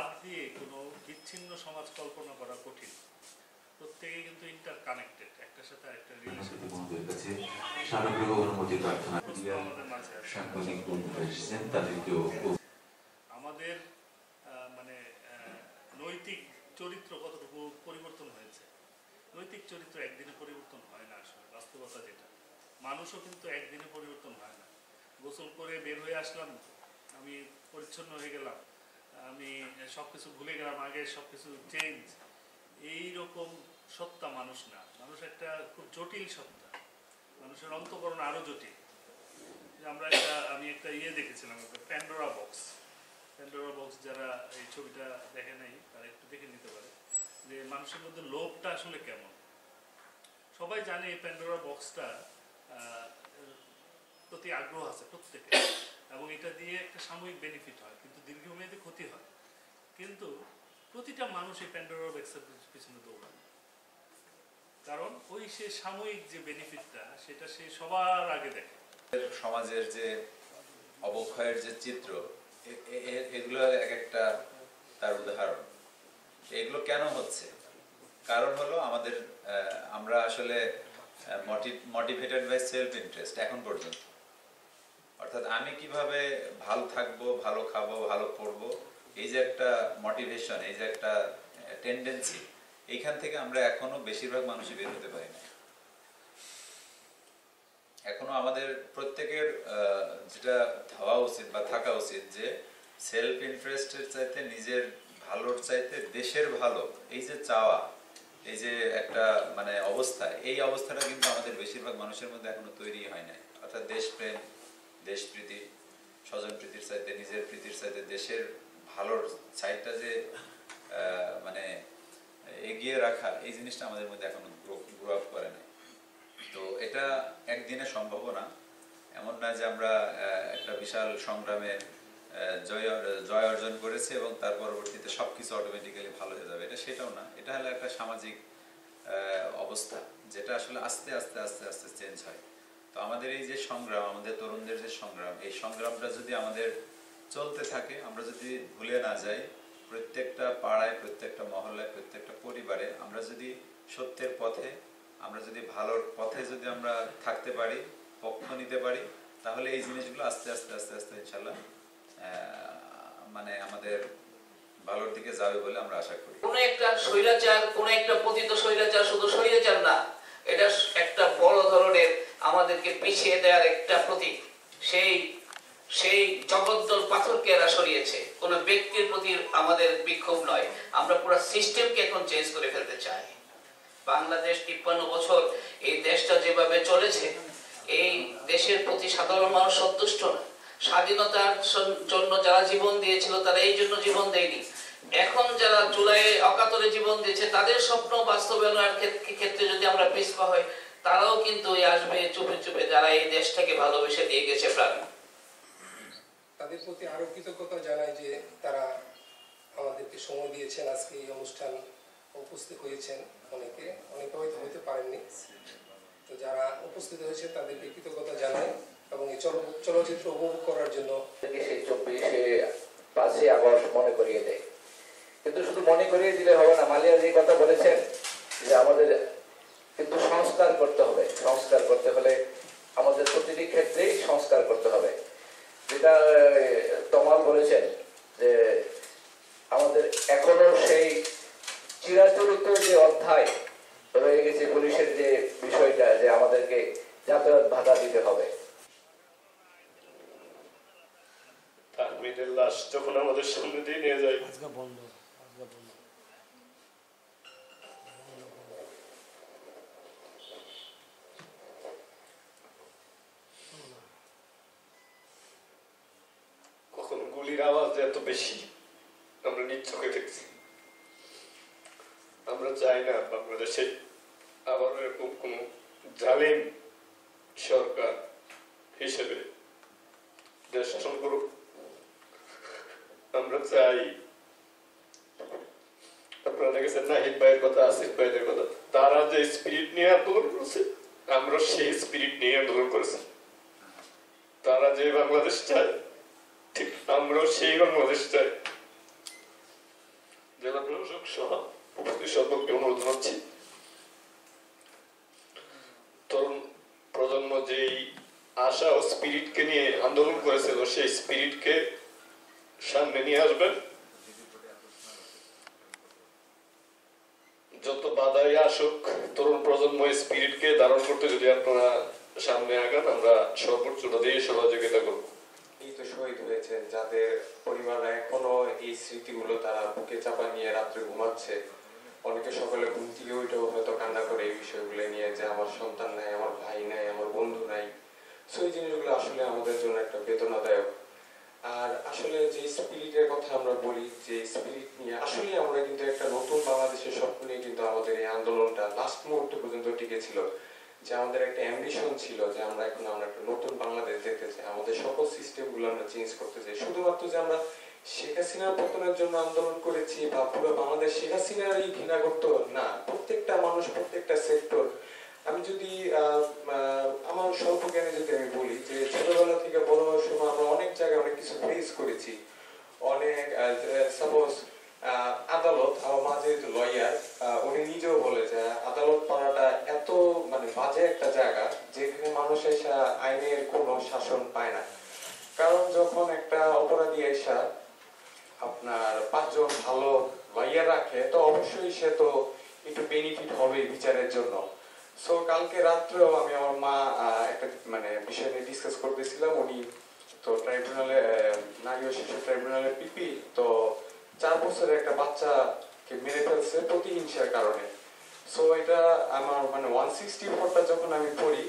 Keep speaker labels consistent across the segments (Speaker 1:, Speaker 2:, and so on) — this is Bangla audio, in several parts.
Speaker 1: বাদ দিয়ে কোনো বিচ্ছিন্ন সমাজ কল্পনা করা কঠিন। প্রত্যেকে কিন্তু ইন্টার কানেক্টেড, একটার সাথে আরেকটা রিলেশন।
Speaker 2: বন্ধুদের কাছে সারাগ্রহ অনুমতি প্রার্থনা
Speaker 1: আমাদের মাঝে
Speaker 2: সাংবাদিক বন্ধুরা এসেছেন, তাদেরকেও
Speaker 1: আমাদের মানে নৈতিক চরিত্র কতটুকু পরিবর্তন হয়েছে। নৈতিক চরিত্র একদিনে পরিবর্তন হয় না, আসলে বাস্তবতা যেটা। মানুষও কিন্তু একদিনে পরিবর্তন হয় না। গোসল করে বের হয়ে আসলাম, আমি পরিচ্ছন্ন হয়ে গেলাম, আমি সবকিছু ভুলে গেলাম, আগে সবকিছু চেঞ্জ, এইরকম সত্তা মানুষ না। মানুষ একটা খুব জটিল সত্তা, মানুষের অন্তঃকরণ আরো জটিল। আমি একটা দেখেছিলাম, একটা প্যান্ডোরা বক্স। প্যান্ডোরা বক্স যারা এই ছবিটা দেখে নাই তারা একটু দেখে নিতে পারে যে মানুষের মধ্যে লোভটা আসলে কেমন। সবাই জানে এই প্যান্ডোরা বক্সটা প্রতি আগ্রহ আছে প্রত্যেকে, এবং এটা দিয়ে একটা সাময়িক বেনিফিট হয়, কিন্তু দীর্ঘমেয়াদী ক্ষতি হয়। কিন্তু প্রতিটা মানুষ এই প্যান্ডোরা বক্সের পিছনে দৌড়ায়, কারণ ওই সে সাময়িক যে বেনিফিটটা সেটা সে সবার আগে দেখে।
Speaker 3: সমাজের যে অবক্ষয়ের যে চিত্র, এগুলো এক একটা তার উদাহরণ। এগুলো কেন হচ্ছে? কারণ হলো আমরা আসলে মোটিভেটেড বাই সেলফ ইন্টারেস্ট এখন পর্যন্ত। অর্থাৎ আমি কিভাবে ভালো থাকবো, ভালো খাবো, ভালো পড়বো, এই যে একটা মোটিভেশন, এই যে একটা টেন্ডেন্সি, এইখান থেকে আমরা এখনো বেশিরভাগ মানুষই বের হতে পারি না। এখনো আমাদের প্রত্যেকের যেটা হওয়া উচিত বা থাকা উচিত যে সেলফ ইন্টারেস্টের চাইতে, নিজের ভালোর চাইতে দেশের ভালো, এই যে চাওয়া, এই যে একটা মানে অবস্থা, এই অবস্থাটা কিন্তু আমাদের বেশিরভাগ মানুষের মধ্যে এখনো তৈরি হয় না। অর্থাৎ দেশপ্রেম, দেশপ্রীতি, স্বজন প্রীতির চাইতে, নিজের প্রীতির চাইতে দেশের ভালোর চাইটা যে মানে এগিয়ে রাখা, এই জিনিসটা আমাদের মধ্যে এখনো গ্রো আপ করে না। তো এটা একদিনে সম্ভব না। এমন না যে আমরা একটা বিশাল সংগ্রামে জয় অর্জন করেছি এবং তার পরবর্তীতে সবকিছু অটোমেটিক্যালি ভালো হয়ে যাবে, এটা সেটাও না। এটা হলো একটা সামাজিক অবস্থা, যেটা আসলে আস্তে আস্তে আস্তে আস্তে চেঞ্জ হয়। তো আমাদের এই যে সংগ্রাম, আমাদের তরুণদের যে সংগ্রাম, এই সংগ্রামটা যদি আমাদের চলতে থাকে, আমরা যদি ভুলে না যাই, প্রত্যেকটা পাড়ায়, প্রত্যেকটা মহল্লায়, প্রত্যেকটা পরিবারে আমরা যদি সত্যের পথে, আমরা যদি ভালোর পথে যদি আমরা থাকতে পারি, পক্ষ নিতে পারি, তাহলে এই জিনিসগুলো আস্তে আস্তে আস্তে আস্তে ইনশাল্লাহ মানে আমাদের ভালোর দিকে যাবে বলে আমরা আশা করি।
Speaker 4: কোন একটা স্বৈরাচার, কোন একটা পতিত স্বৈরাচার শুধু স্বৈরাচার না, এটা একটা বড় ধরনের আমাদেরকে পিছিয়ে দেওয়ার একটা প্রতীক। সেই জগদ্দল পাথরকে এরা সরিয়েছে। কোন ব্যক্তির প্রতি আমাদের বিক্ষোভ নয়, আমরা পুরো সিস্টেমকে এখন চেঞ্জ করে ফেলতে চাই। বাংলাদেশ 53 বছর এই দেশটা যেভাবে চলেছে, এই দেশের প্রতি সাধারণ মানুষ সন্তুষ্ট না। স্বাধীনতার জন্য যারা জীবন দিয়েছিল তারা এই জন্য জীবন দেয়নি। এখন যারা জুলাইয়ে অকাতরে জীবন দিয়েছে, তাদের স্বপ্ন বাস্তবায়নের ক্ষেত্রে যদি আমরা পিছপা হই, তারাও কিন্তু আসবে চুপে চুপে, যারা এই দেশটাকে ভালোবেসে দিয়ে গেছে প্রাণ।
Speaker 5: তাদের প্রতি আরো কৃতজ্ঞতা জানাই যে তারা আমাদেরকে সময় দিয়েছেন, আজকে এই অনুষ্ঠান উপস্থিত হয়েছেন। অনেকে হয়তো হইতে পারেননি, তো যারা উপস্থিত হয়েছে তাদেরকে কৃতজ্ঞতা জানাই এবং এই চলচ্চিত্র উপভোগ করার জন্য
Speaker 4: সেই 5ই আগস্ট মনে করিয়ে দেয়। কিন্তু শুধু মনে করিয়ে দিলে হবে না, মালিয়া যে কথা বলেছেন যে আমাদের কিন্তু সংস্কার করতে হবে। সংস্কার করতে হলে আমাদের প্রতিটি ক্ষেত্রেই সংস্কার করতে হবে। যেটা তমাল বলেছেন যে আমাদের এখনো সেই চিরাচরিত যে অধ্যায় রয়ে গেছে, পুলিশের যে বিষয়টা, যে আমাদেরকে যাতায়াত ভাতা দিতে হবে।
Speaker 6: তাহমিদের লাশ যখন আমাদের সামনে দিয়ে নিয়ে যায়, কখন গুলির আওয়াজ এত বেশি আমরা নিজ চোখে দেখছি। আমরা চাই না বাংলাদেশে আবার এরকম কোন জালিম সরকার হিসেবে দেশ শাসন করুক। আমরা চাই, আপনারা দেখেছেন নাহিদ ভাইয়ের কথা, আসিফ ভাইদের কথা, তারা যে স্পিরিট নিয়ে আন্দোলন করেছে, আমরা সেই স্পিরিট নিয়ে আন্দোলন করেছি। তারা যে বাংলাদেশ চায়, ঠিক আমরাও সেই বাংলাদেশ চাই। জেলা প্রশাসক সহ উপস্থিত সকলকে অনুরোধ জানাচ্ছি, তরুণ প্রজন্ম যেই আশা ও স্পিরিটকে নিয়ে আন্দোলন করেছিল সেই স্পিরিটকে সামনে নিয়ে আসবেন। যত বাধাই আসুক তরুণ প্রজন্ম স্পিরিটকে ধারণ করতে যদি আপনারা সামনে আগান, আমরা সর্বোচ্চটা দিয়ে সহযোগিতা করব।
Speaker 7: এই তো শহীদ হয়েছেন, যাদের পরিবাররা এখনো এই স্মৃতিগুলো তারা বুকে চাপা নিয়ে রাত্রে ঘুমাচ্ছে। অনেকে সকালে ঘুম থেকে উঠেও হয়তো কান্না করে এই বিষয়গুলো নিয়ে, যে আমার সন্তান নাই, আমার ভাই নাই, আমার বন্ধু নাই। সো এই জিনিসগুলো আসলে আমাদের জন্য একটা বেদনাদায়ক। আর আসলে যে স্পিরিটের কথা আমরা বলি, যে স্পিরিট নিয়ে আসলে আমরা কিন্তু একটা নতুন বাংলাদেশের স্বপ্ন নিয়ে কিন্তু আমাদের এই আন্দোলনটা লাস্ট মুহূর্ত পর্যন্ত টিকে ছিল। যে আমাদের একটা অ্যাম্বিশন ছিল যে আমরা একটা নতুন বাংলাদেশ দেখতে চাই, আমাদের সকল সিস্টেম গুলো আমরা চেঞ্জ করতে চাই। শুধুমাত্র যে আমরা শেখ হাসিনার পতনের জন্য আন্দোলন করেছি বা পুরো বাংলাদেশ শেখ হাসিনারই ঘৃণা করতে না, প্রত্যেকটা মানুষ, প্রত্যেকটা সেক্টর। আমি যদি আমার স্বল্প জ্ঞানে যদি আমি বলি, যে ছোটবেলা থেকে বড় হওয়ার সময় আমরা অনেক জায়গায় অনেক কিছু ফেস করেছি। অনেক সাপোজ আদালত, আমার মা যেহেতু লয়ার, উনি নিজেও বলে যে আদালত পাড়াটা এত মানে বাজে একটা জায়গা যেখানে মানুষ এসে আইনের কোনো শাসন পায় না। কারণ যখন একটা অপরাধী এসে আপনার 5 জন ভালো লয়ার রাখে, তো অবশ্যই সে তো একটু বেনিফিট হবে বিচারের জন্য। সো কালকে রাত্রেও আমি আমার মা একটা মানে বিষয় নিয়ে ডিসকাস করতেছিলাম। উনি তো ট্রাইব্যুনালে, নারী ও শিশু ট্রাইব্যুনালের পিপি, তো 4 বছরের একটা বাচ্চাকে মেরে ফেলছে প্রতিহিংসার কারণে। সো এটা আমার মানে 164টা যখন আমি পড়ি,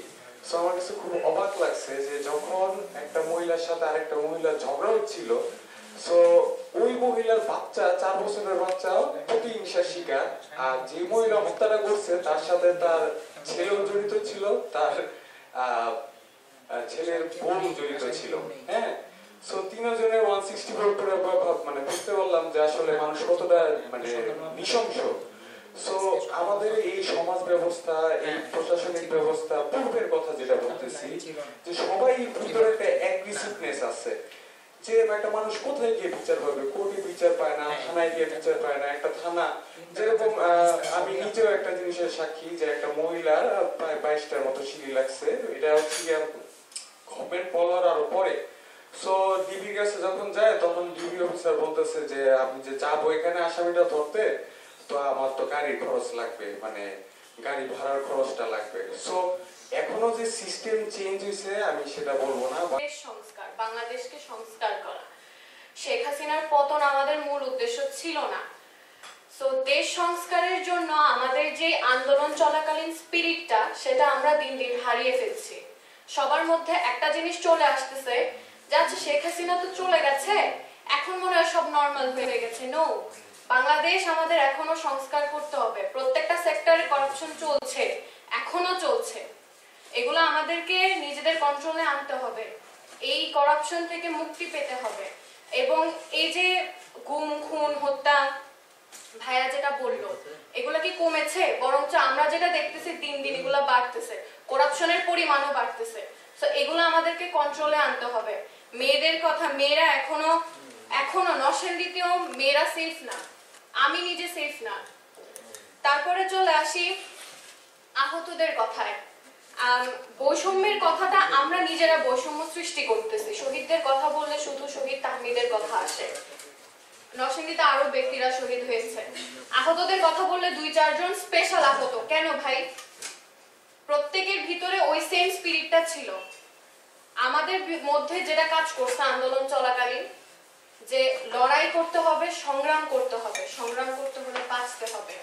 Speaker 7: সো আমার কাছে খুব অবাক লাগছে যে যখন একটা মহিলার সাথে আরেকটা মহিলার ঝগড়া হচ্ছিল, সো ওই মহিলার বাচ্চা, 4 বছরের বাচ্চা প্রতিহিংসার শিকার। আর যে মহিলা হত্যাটা করছে তার সাথে তার ছেলেও জড়িত ছিল, তার ছেলের বোন জড়িত ছিল। হ্যাঁ, সো তিনজনের 164 করে মানে বুঝতে পারলাম যে আসলে মানুষ কতটা মানে নৃশংস। সো আমাদের এই সমাজ ব্যবস্থা, এই প্রশাসনিক ব্যবস্থা, পূর্বের কথা যেটা বলতেছি, যে সবাই ভিতরে একটা অ্যাগ্রেসিভনেস আছে। যে একটা মানুষ কোথায় গিয়ে বিচার পাবে, কোর্টে বিচার পায় না, থানায় গিয়ে বিচার পায় না। একটা থানা যেরকম, আমি নিজেও একটা জিনিসের সাক্ষী, যে একটা মহিলার প্রায় 22টার মতো সিঁড়ি লাগছে। এটা হচ্ছে গভর্নমেন্ট বলার আরো পরে। সো ডিবির কাছে যখন যায়, তখন ডিবি অফিসার বলতেছে যে আপনি যে যাবো এখানে আসামিটা ধরতে, তো আমার তো গাড়ির খরচ লাগবে, মানে গাড়ি ভাড়ার খরচটা লাগবে। সো এখনো যে সিস্টেম চেঞ্জ হয়েছে আমি সেটা বলবো না।
Speaker 8: সংস্কার, বাংলাদেশকে সংস্কার করা, শেখ হাসিনার পতন আমাদের মূল উদ্দেশ্য ছিল না। সো দেশ সংস্কারের জন্য আমাদের যে আন্দোলন চলাকালীন স্পিরিটটা, সেটা আমরা দিন দিন হারিয়ে ফেলছি। সবার মধ্যে একটা জিনিস চলে আসতেছে যে আচ্ছা শেখ হাসিনা তো চলে গেছে, এখন মনে হয় সব নর্মাল হয়ে গেছে। নো, বাংলাদেশ আমাদের এখনো সংস্কার করতে হবে। প্রত্যেকটা সেক্টরে করাপশন চলছে, এখনো চলছে। এগুলো আমাদেরকে নিজেদের কন্ট্রোলে আনতে হবে, এই করাপশন থেকে মুক্তি পেতে হবে। এবং এই যে গুম, খুন, হত্যা, ভাইয়া যেটা বললো, এগুলো কি কমেছে? বরঞ্চ আমরা যেটা দেখতেছি দিন দিন এগুলো বাড়তেছে, করাপশনের পরিমাণও বাড়তেছে। সো এগুলো আমাদেরকে কন্ট্রোলে আনতে হবে। মেয়েদের কথা, মেয়েরা এখনো নরসিংদীতেও মেয়েরা সেফ না, আমি নিজে সেফ না। তারপরে চলে আসি আহতদের কথায়। বৈষম্যের কথাটা আমরা নিজেরা বৈষম্য সৃষ্টি করতেছি। শহীদদের কথা বললে শুধু শহীদ তাহমিদের কথা আসে, নরসিংদীতে আরো ব্যক্তিরা শহীদ হয়েছে। আহতদের কথা বললে 2-4 জন স্পেশাল আহত। কেন ভাই? প্রত্যেকের ভিতরে ওই সেম স্পিরিটটা ছিল। আমাদের মধ্যে যেটা কাজ করছে আন্দোলন চলাকালীন, যে লড়াই করতে হবে, সংগ্রাম করতে হবে। সংগ্রাম করতে হলে বাঁচতে হবে,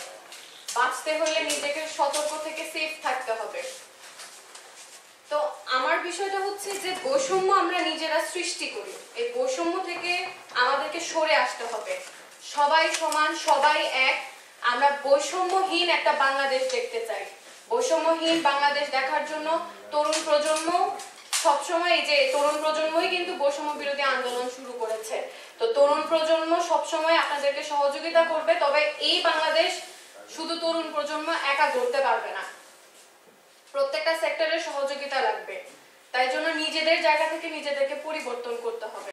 Speaker 8: বাঁচতে হলে নিজেকে সতর্ক থেকে সেফ থাকতে হবে। তো আমার বিষয়টা হচ্ছে যে বৈষম্য আমরা নিজেরা সৃষ্টি করি, এই বৈষম্য থেকে আমাদেরকে সরে আসতে হবে। সবাই সমান, সবাই এক। আমরা বৈষম্যহীন একটা বাংলাদেশ দেখতে চাই। বৈষম্যহীন বাংলাদেশ দেখার জন্য তরুণ প্রজন্ম সবসময়, এই যে তরুণ প্রজন্মই কিন্তু বৈষম্য বিরোধী আন্দোলন শুরু করেছে। তো তরুণ প্রজন্ম সবসময় আপনাদেরকে সহযোগিতা করবে। তবে এই বাংলাদেশ শুধু তরুণ প্রজন্ম একা গড়তে পারবে না, প্রত্যেকটা সেক্টরের সহযোগিতা লাগবে। তাই জন্য নিজেদের জায়গা থেকে নিজেদেরকে পরিবর্তন করতে হবে।